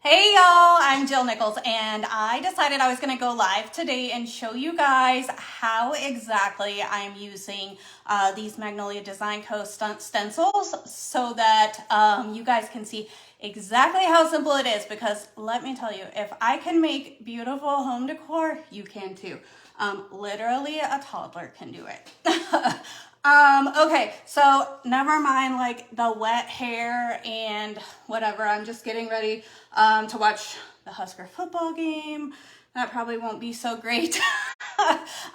Hey y'all, I'm Jill Nichols and I decided I was going to go live today and show you guys how exactly I'm using these Magnolia Design Co. stencils so that you guys can see exactly how simple it is, because let me tell you, if I can make beautiful home decor, you can too. Literally a toddler can do it. Okay, so never mind like the wet hair and whatever. I'm just getting ready to watch the Husker football game. That probably won't be so great.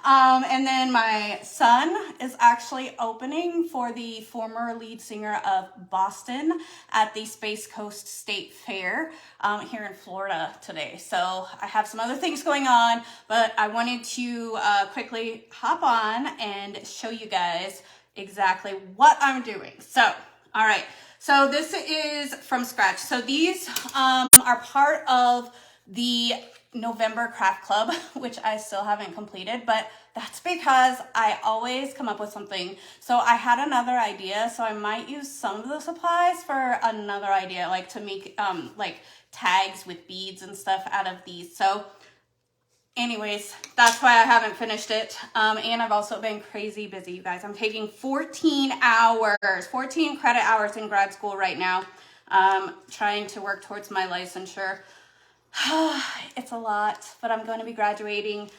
And then my son is actually opening for the former lead singer of Boston at the Space Coast State Fair here in Florida today. So I have some other things going on, but I wanted to quickly hop on and show you guys exactly what I'm doing. So, all right. So this is from scratch. So these are part of the November Craft Club, which I still haven't completed, but that's because I always come up with something. So I had another idea, so I might use some of the supplies for another idea, like to make like tags with beads and stuff out of these. So anyways, that's why I haven't finished it. And I've also been crazy busy, you guys. I'm taking 14 credit hours in grad school right now, trying to work towards my licensure. It's a lot, but I'm going to be graduating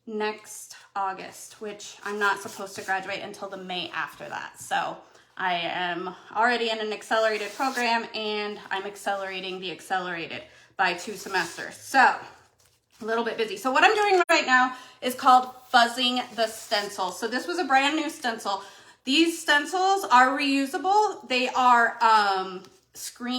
next August, which I'm not supposed to graduate until the May after that. So I am already in an accelerated program, and I'm accelerating the accelerated by 2 semesters. So a little bit busy. So what I'm doing right now is called fuzzing the stencil. So this was a brand new stencil. These stencils are reusable. They are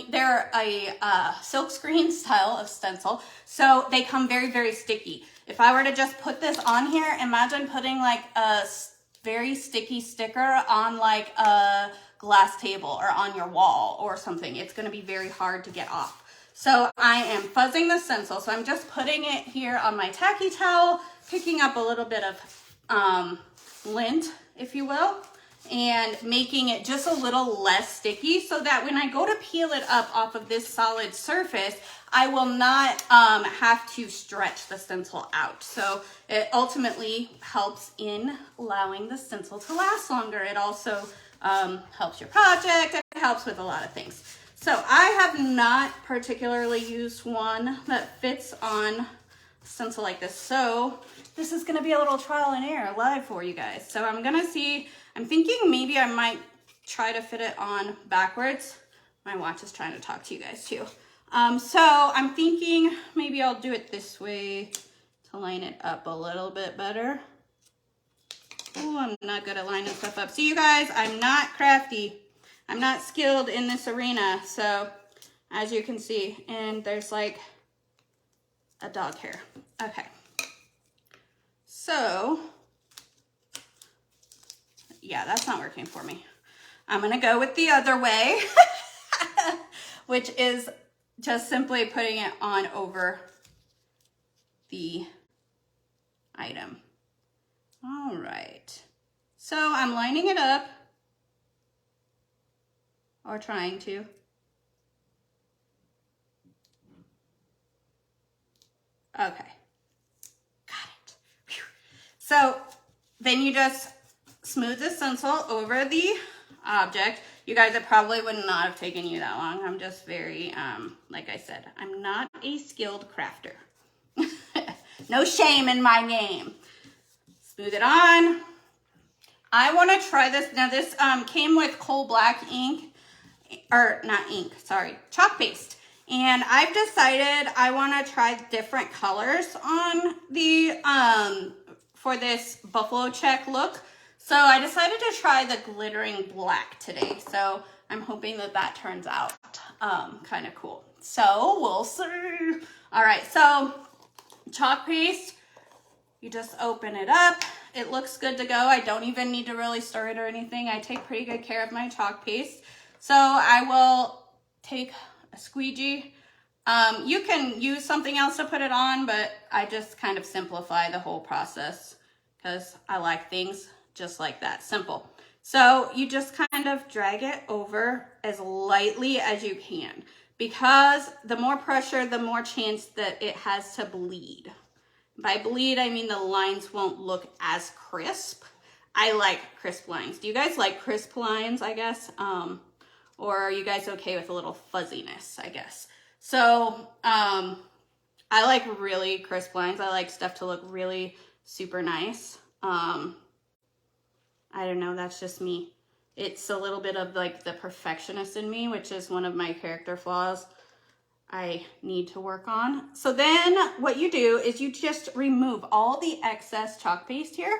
they're a silk screen style of stencil. So they come very, very sticky. If I were to just put this on here, imagine putting like a very sticky sticker on like a glass table or on your wall or something. It's going to be very hard to get off. So I am fuzzing the stencil. So I'm just putting it here on my tacky towel, picking up a little bit of lint, if you will, and making it just a little less sticky so that when I go to peel it up off of this solid surface, I will not have to stretch the stencil out. So it ultimately helps in allowing the stencil to last longer. It also helps your project. It helps with a lot of things. So I have not particularly used one that fits on a stencil like this. So this is going to be a little trial and error live for you guys. So I'm going to see, I'm thinking maybe I might try to fit it on backwards. My watch is trying to talk to you guys too. So I'm thinking maybe I'll do it this way to line it up a little bit better. Oh, I'm not good at lining stuff up. See you guys, I'm not crafty. I'm not skilled in this arena, so as you can see, and there's like a dog hair. Okay. So, yeah, that's not working for me. I'm gonna go with the other way, which is just simply putting it on over the item. All right. So I'm lining it up. Or trying to. Okay, got it. Whew. So then you just smooth the stencil over the object. You guys, it probably would not have taken you that long. I'm just very, like I said, I'm not a skilled crafter. No shame in my name. Smooth it on. I want to try this. Now this came with coal black ink. Or not ink, sorry, chalk paste. And I've decided I want to try different colors on the, for this buffalo check look. So I decided to try the glittering black today. So I'm hoping that that turns out kind of cool. So we'll see. All right, so chalk paste, you just open it up. It looks good to go. I don't even need to really stir it or anything. I take pretty good care of my chalk paste. So I will take a squeegee. You can use something else to put it on, but I just kind of simplify the whole process because I like things just like that, simple. So you just kind of drag it over as lightly as you can. because the more pressure, the more chance that it has to bleed. By bleed, I mean the lines won't look as crisp. I like crisp lines. Do you guys like crisp lines, I guess? Or are you guys okay with a little fuzziness, I guess? So I like really crisp lines. I like stuff to look really super nice. I don't know, that's just me. It's a little bit of like the perfectionist in me, which is one of my character flaws I need to work on. So then what you do is you just remove all the excess chalk paste here.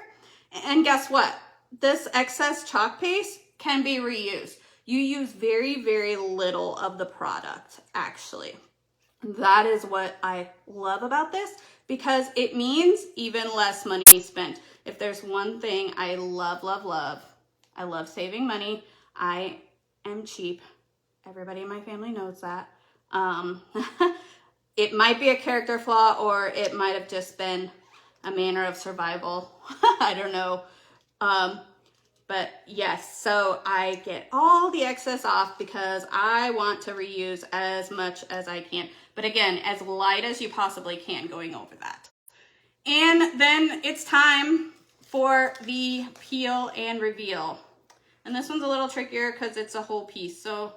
And guess what? This excess chalk paste can be reused. You use very, very little of the product, actually. That is what I love about this, because it means even less money spent. If there's one thing I love, love, love, I love saving money. I am cheap. Everybody in my family knows that. It might be a character flaw, or it might have just been a manner of survival. I don't know. But yes, so I get all the excess off because I want to reuse as much as I can. But again, as light as you possibly can going over that. And then it's time for the peel and reveal. And this one's a little trickier because it's a whole piece. So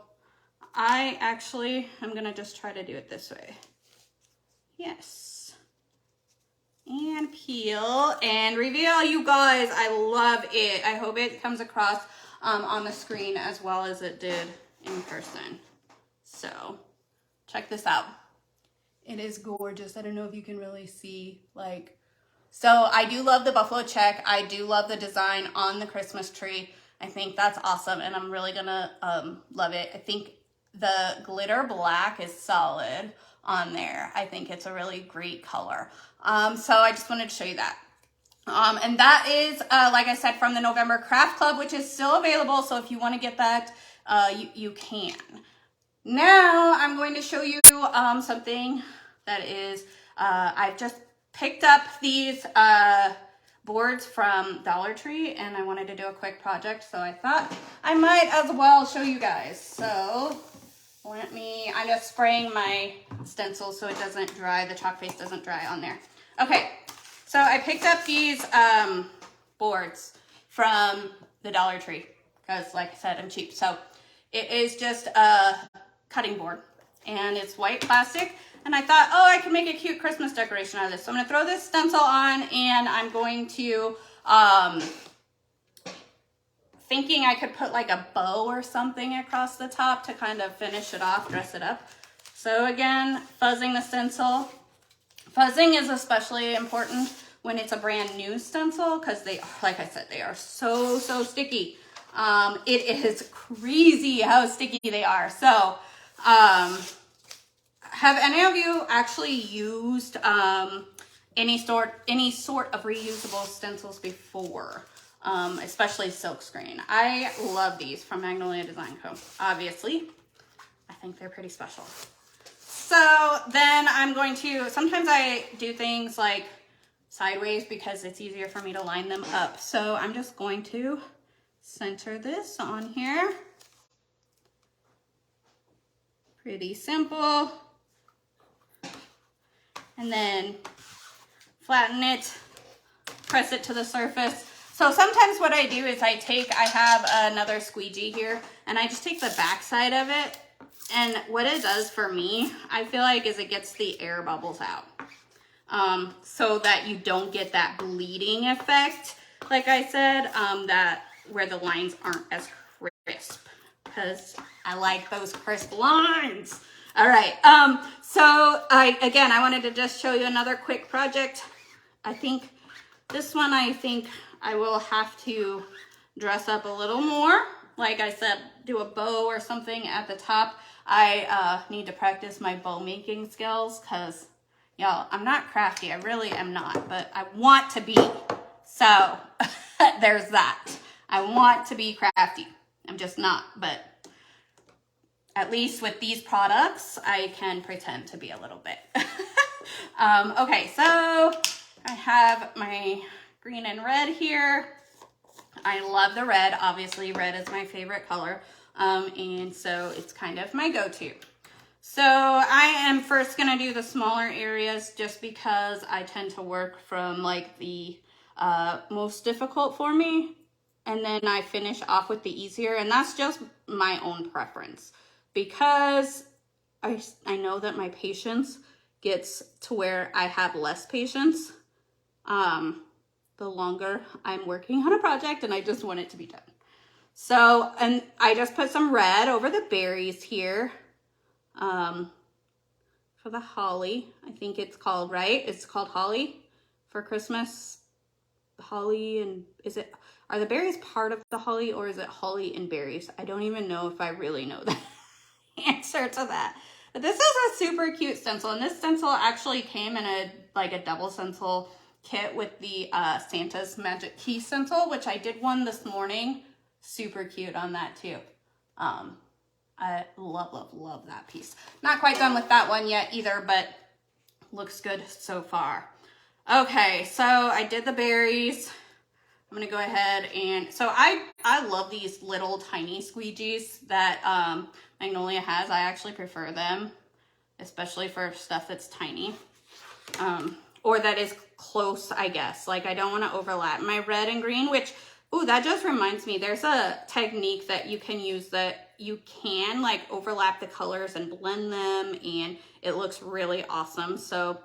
I actually am gonna just try to do it this way. Yes. And peel and reveal, you guys. I love it. I hope it comes across on the screen as well as it did in person. So check this out. It is gorgeous. I don't know if you can really see, like, so I do love the buffalo check. I do love the design on the Christmas tree. I think that's awesome, and I'm really gonna love it. I think the glitter black is solid on there. I think it's a really great color. So I just wanted to show you that. And that is, like I said, from the November Craft Club, which is still available. So if you want to get that, you can. Now I'm going to show you something that is, I've just picked up these boards from Dollar Tree, and I wanted to do a quick project. So I thought I might as well show you guys. So I'm just spraying my stencil so it doesn't dry, the chalk paste doesn't dry on there. Okay, so I picked up these boards from the Dollar Tree because, like I said, I'm cheap. So it is just a cutting board, and it's white plastic. And I thought, oh, I can make a cute Christmas decoration out of this. So I'm gonna throw this stencil on, and I'm going to, thinking I could put like a bow or something across the top to kind of finish it off, dress it up. So again, fuzzing the stencil. Fuzzing is especially important when it's a brand new stencil because they, like I said, they are so, so sticky. It is crazy how sticky they are. So, have any of you actually used any sort of reusable stencils before? Especially silkscreen. I love these from Magnolia Design Co. Obviously, I think they're pretty special. So then I'm going to, sometimes I do things like sideways because it's easier for me to line them up. So I'm just going to center this on here. Pretty simple. And then flatten it, press it to the surface. So sometimes what I do is I have another squeegee here, and I just take the back side of it, and what it does for me, I feel like, is it gets the air bubbles out. So that you don't get that bleeding effect, like I said, that where the lines aren't as crisp, because I like those crisp lines. All right, so again, I wanted to just show you another quick project. I think this one, I will have to dress up a little more. Like I said, do a bow or something at the top. I need to practice my bow making skills because, y'all, I'm not crafty. I really am not, but I want to be. So there's that. I want to be crafty. I'm just not, but at least with these products, I can pretend to be a little bit. Okay, so I have my green and red here. I love the red. Obviously, red is my favorite color. And so it's kind of my go-to. So I am first gonna do the smaller areas just because I tend to work from like the most difficult for me. And then I finish off with the easier, and that's just my own preference because I know that my patience gets to where I have less patience the longer I'm working on a project, and I just want it to be done. So, and I just put some red over the berries here for the holly. I think it's called, right? It's called holly for Christmas. Holly, and are the berries part of the holly, or is it holly and berries? I don't even know if I really know the answer to that. But this is a super cute stencil, and this stencil actually came in a double stencil kit with the Santa's Magic Key stencil, which I did one this morning. Super cute on that too. I love that piece. Not quite done with that one yet either, but looks good so far. Okay, so I did the berries. I'm gonna go ahead and, so I love these little tiny squeegees that Magnolia has. I actually prefer them, especially for stuff that's tiny. Or that is close, I guess. Like, I don't wanna overlap my red and green, which, ooh, that just reminds me, there's a technique that you can use that you can like overlap the colors and blend them, and it looks really awesome. So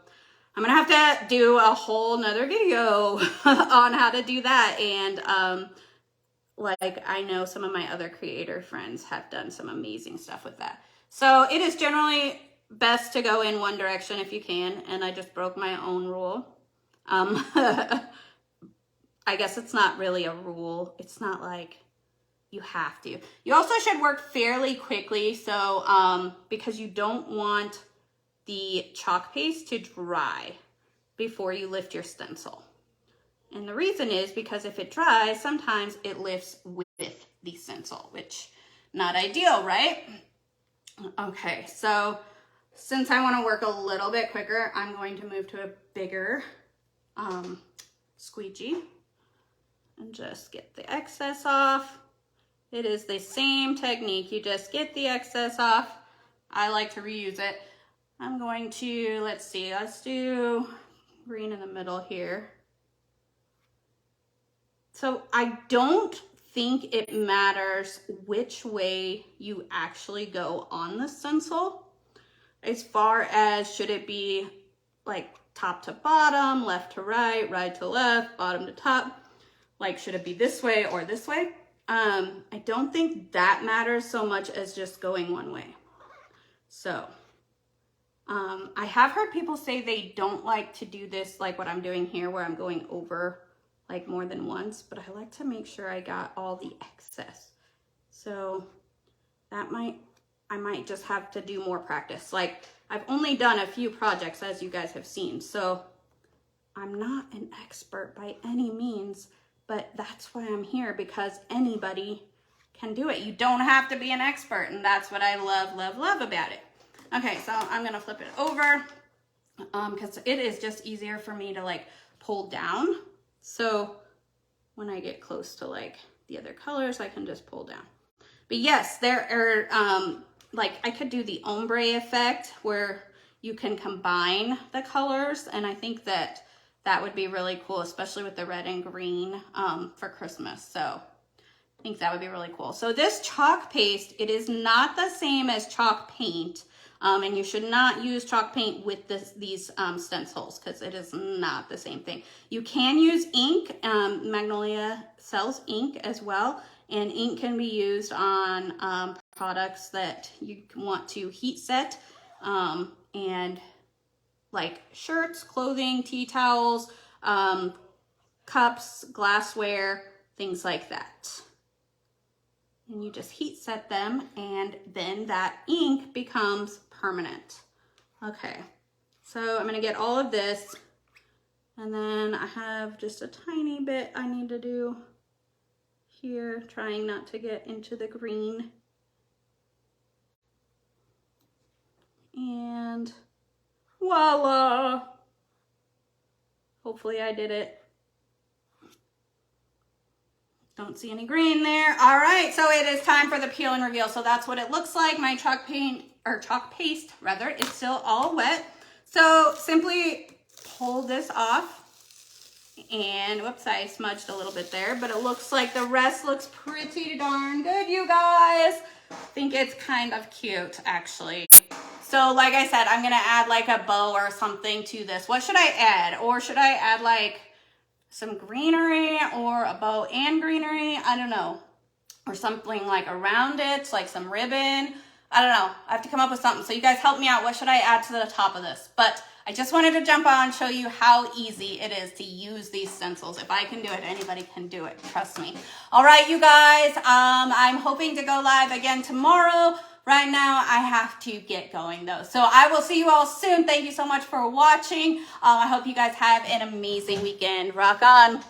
I'm gonna have to do a whole nother video on how to do that. And like, I know some of my other creator friends have done some amazing stuff with that. So it is generally best to go in one direction if you can. And I just broke my own rule. I guess it's not really a rule. It's not like you have to. You also should work fairly quickly. So because you don't want the chalk paste to dry before you lift your stencil. And the reason is because if it dries, sometimes it lifts with the stencil, which not ideal, right? Okay, so since I want to work a little bit quicker, I'm going to move to a bigger squeegee and just get the excess off. It is the same technique. You just get the excess off. I like to reuse it. I'm going to, let's do green in the middle here. So I don't think it matters which way you actually go on the stencil, as far as should it be like top to bottom, left to right, right to left, bottom to top, like should it be this way or this way? I don't think that matters so much as just going one way. So I have heard people say they don't like to do this like what I'm doing here, where I'm going over like more than once, but I like to make sure I got all the excess. So that I might just have to do more practice. Like, I've only done a few projects, as you guys have seen, so I'm not an expert by any means, but that's why I'm here, because anybody can do it. You don't have to be an expert, and that's what I love about it. Okay, so I'm gonna flip it over because it is just easier for me to like pull down. So when I get close to like the other colors, I can just pull down. But yes, there are, like I could do the ombre effect where you can combine the colors. And I think that that would be really cool, especially with the red and green for Christmas. So I think that would be really cool. So this chalk paste, it is not the same as chalk paint. And you should not use chalk paint with these stencils, because it is not the same thing. You can use ink. Magnolia sells ink as well, and ink can be used on products that you want to heat set, and like shirts, clothing, tea towels, cups, glassware, things like that. And you just heat set them, and then that ink becomes permanent. Okay, so I'm gonna get all of this, and then I have just a tiny bit I need to do here, trying not to get into the green. And voila! Hopefully I did it. Don't see any green there. All right, so it is time for the peel and reveal. So that's what it looks like. My chalk paint or chalk paste rather, is still all wet. So simply pull this off. And whoops, I smudged a little bit there, but it looks like the rest looks pretty darn good, you guys. I think it's kind of cute, actually. So like I said, I'm gonna add like a bow or something to this. What should I add? Or should I add like some greenery or a bow and greenery? I don't know. Or something like around it, like some ribbon. I don't know. I have to come up with something. So you guys help me out. What should I add to the top of this? But I just wanted to jump on and show you how easy it is to use these stencils. If I can do it, anybody can do it. Trust me. All right, you guys. I'm hoping to go live again tomorrow. Right now, I have to get going though. So I will see you all soon. Thank you so much for watching. I hope you guys have an amazing weekend. Rock on.